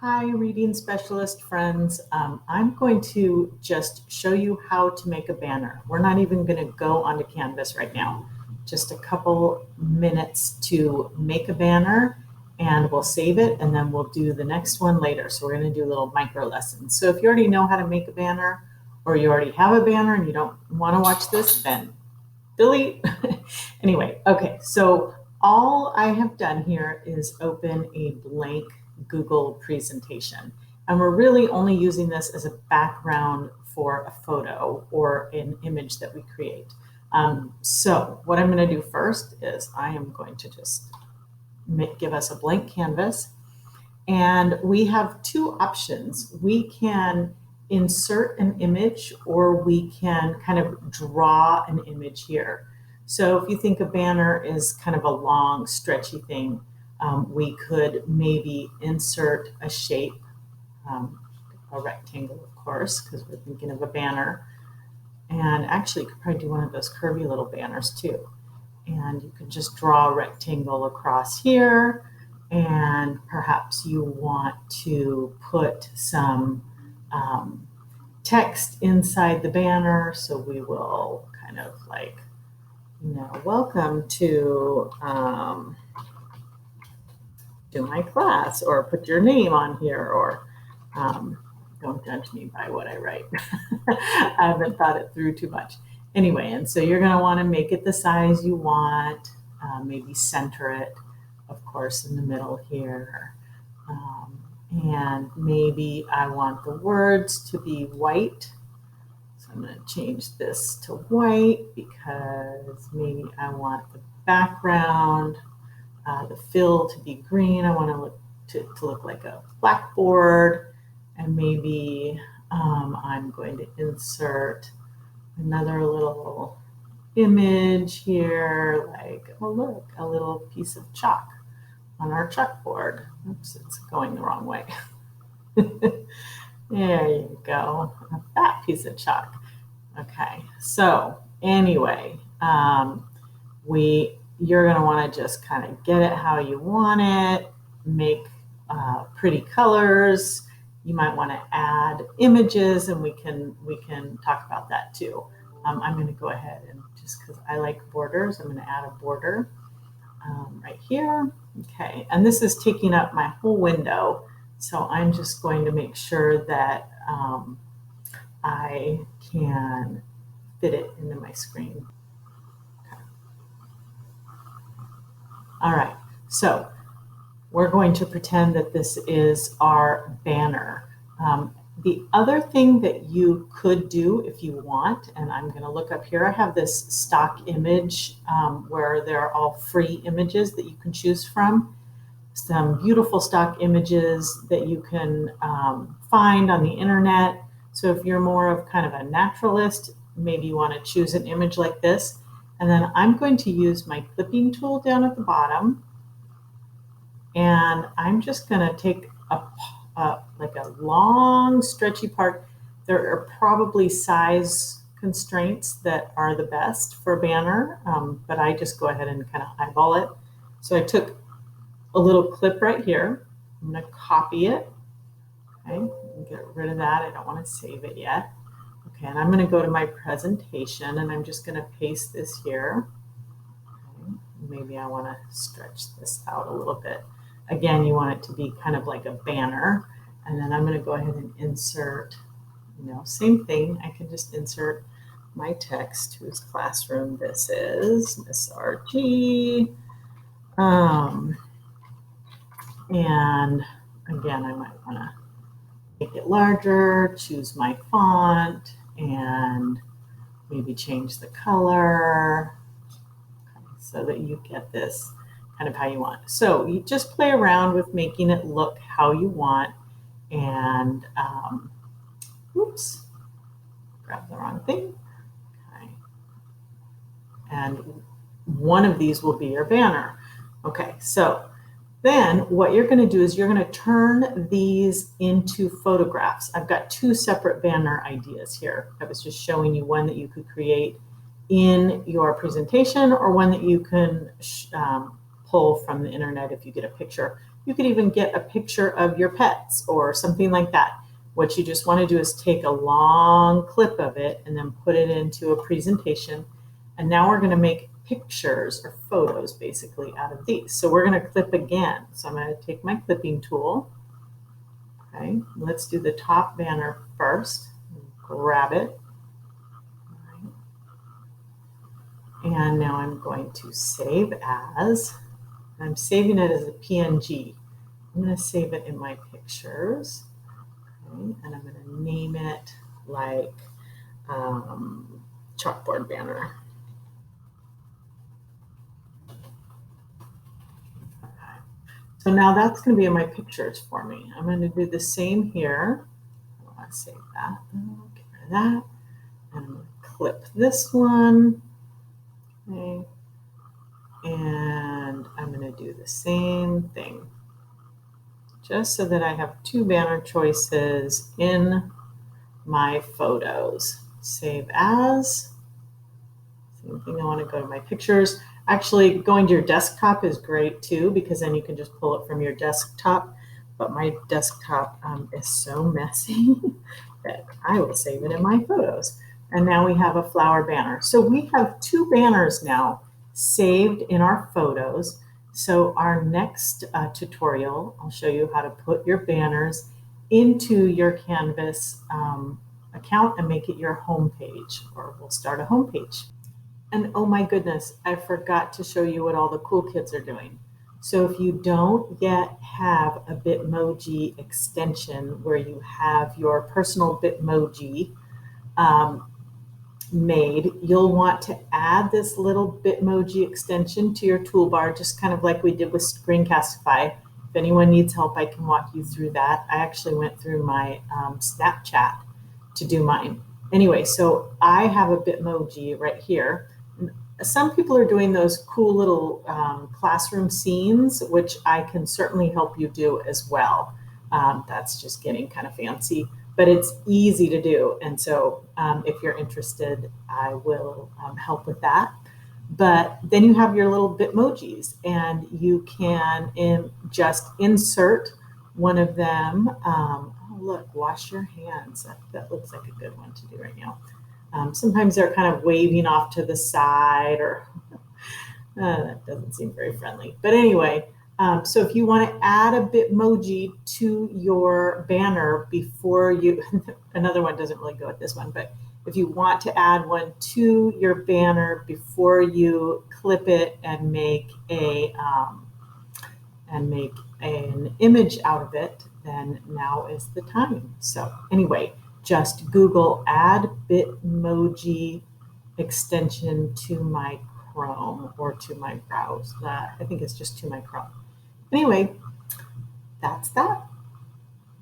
Hi, reading specialist friends. I'm going to just show you how to make a banner. We're not even going to go onto Canvas right now. Just a couple minutes to make a banner and we'll save it and then we'll do the next one later. So we're going to do little micro lessons. So if you already know how to make a banner or you already have a banner and you don't want to watch this, then delete. Anyway, okay, so all I have done here is open a blank Google presentation. And we're really only using this as a background for a photo or an image that we create. So what I'm going to do first is I am going to just give us a blank canvas. And we have two options. We can insert an image or we can kind of draw an image here. So if you think a banner is kind of a long, stretchy thing, we could maybe insert a shape, a rectangle, of course, because we're thinking of a banner. And actually, you could probably do one of those curvy little banners too. And you could just draw a rectangle across here. And perhaps you want to put some text inside the banner. So we will kind of like, welcome to my class, or put your name on here, or don't judge me by what I write. I haven't thought it through too much. Anyway, and so you're going to want to make it the size you want, maybe center it, of course, in the middle here. And maybe I want the words to be white. So I'm going to change this to white because maybe I want the background, the fill to be green. I want to look like a blackboard. And maybe I'm going to insert another little image here, like, oh look, a little piece of chalk on our chalkboard. Oops, it's going the wrong way. There you go, a fat piece of chalk. Okay, so anyway, you're going to want to just kind of get it how you want it, make pretty colors. You might want to add images, and we can talk about that too. I'm going to go ahead and just because I like borders, I'm going to add a border right here. Okay, and this is taking up my whole window, so I'm just going to make sure that I can fit it into my screen. Okay. All right, so we're going to pretend that this is our banner. The other thing that you could do if you want, and I'm going to look up here, I have this stock image where there are all free images that you can choose from. Some beautiful stock images that you can find on the internet. So if you're more of kind of a naturalist, maybe you want to choose an image like this. And then I'm going to use my clipping tool down at the bottom. And I'm just going to take like a long stretchy part. There are probably size constraints that are the best for a banner, but I just go ahead and kind of eyeball it. So I took a little clip right here. I'm going to copy it. Okay, get rid of that. I don't want to save it yet. Okay, and I'm going to go to my presentation and I'm just going to paste this here. Okay, maybe I want to stretch this out a little bit. Again, you want it to be kind of like a banner. And then I'm going to go ahead and insert, same thing. I can just insert my text, whose classroom this is, Miss RG. And again, I might want to make it larger, choose my font, and maybe change the color so that you get this kind of how you want. So you just play around with making it look how you want. And oops, grab the wrong thing. Okay. And one of these will be your banner. Okay, so then what you're going to do is you're going to turn these into photographs. I've got two separate banner ideas here. I was just showing you one that you could create in your presentation or one that you can pull from the internet if you get a picture. You could even get a picture of your pets or something like that. What you just want to do is take a long clip of it and then put it into a presentation. And now we're going to make pictures or photos basically out of these. So we're going to clip again. So I'm going to take my clipping tool. Okay, let's do the top banner first. Grab it. And now I'm going to save as. I'm saving it as a PNG. I'm going to save it in my pictures. Okay, and I'm going to name it like chalkboard banner. Okay. So now that's going to be in my pictures for me. I'm going to do the same here. I want to save that. Get rid of that. And I'm going to clip this one. Okay. And I'm going to do the same thing. Just so that I have two banner choices in my photos. Save as. Same thing, I want to go to my pictures. Actually, going to your desktop is great too, because then you can just pull it from your desktop. But my desktop is so messy that I will save it in my photos. And now we have a flower banner. So we have two banners now saved in our photos. So our next tutorial, I'll show you how to put your banners into your Canvas account and make it your home page, or we'll start a home page. And oh my goodness, I forgot to show you what all the cool kids are doing. So if you don't yet have a Bitmoji extension where you have your personal Bitmoji made, you'll want to add this little Bitmoji extension to your toolbar, just kind of like we did with Screencastify. If anyone needs help, I can walk you through that. I actually went through my Snapchat to do mine. Anyway, so I have a Bitmoji right here. Some people are doing those cool little classroom scenes, which I can certainly help you do as well. That's just getting kind of fancy, but it's easy to do. And so if you're interested, I will help with that. But then you have your little Bitmojis, and you can just insert one of them. Oh, look, wash your hands. That looks like a good one to do right now. Sometimes they're kind of waving off to the side, or that doesn't seem very friendly. But anyway, so if you want to add a Bitmoji to your banner before you, another one doesn't really go with this one, but if you want to add one to your banner before you clip it and make an image out of it, then now is the time. So anyway, just Google add Bitmoji extension to my Chrome or to my browser. I think it's just to my Chrome. Anyway, that's that.